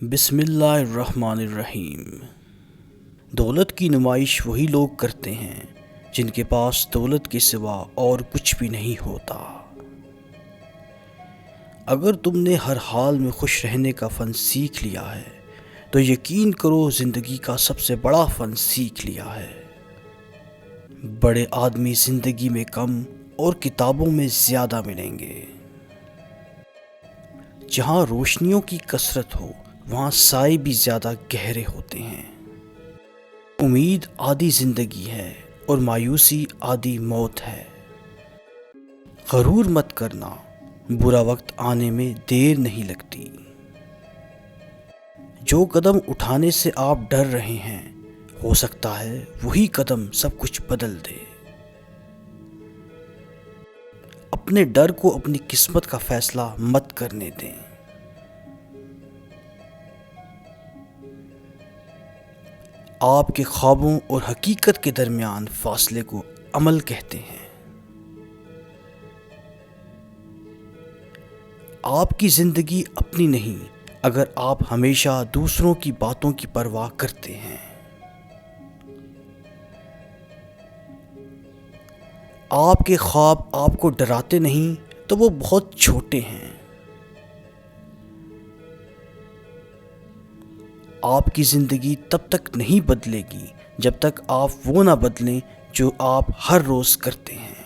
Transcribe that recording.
بسم اللہ الرحمن الرحیم۔ دولت کی نمائش وہی لوگ کرتے ہیں جن کے پاس دولت کے سوا اور کچھ بھی نہیں ہوتا۔ اگر تم نے ہر حال میں خوش رہنے کا فن سیکھ لیا ہے تو یقین کرو زندگی کا سب سے بڑا فن سیکھ لیا ہے۔ بڑے آدمی زندگی میں کم اور کتابوں میں زیادہ ملیں گے۔ جہاں روشنیوں کی کثرت ہو وہاں سائے بھی زیادہ گہرے ہوتے ہیں۔ امید آدھی زندگی ہے اور مایوسی آدھی موت ہے۔ غرور مت کرنا، برا وقت آنے میں دیر نہیں لگتی۔ جو قدم اٹھانے سے آپ ڈر رہے ہیں ہو سکتا ہے وہی قدم سب کچھ بدل دے۔ اپنے ڈر کو اپنی قسمت کا فیصلہ مت کرنے دیں۔ آپ کے خوابوں اور حقیقت کے درمیان فاصلے کو عمل کہتے ہیں۔ آپ کی زندگی اپنی نہیں اگر آپ ہمیشہ دوسروں کی باتوں کی پرواہ کرتے ہیں۔ آپ کے خواب آپ کو ڈراتے نہیں تو وہ بہت چھوٹے ہیں۔ آپ کی زندگی تب تک نہیں بدلے گی جب تک آپ وہ نہ بدلیں جو آپ ہر روز کرتے ہیں۔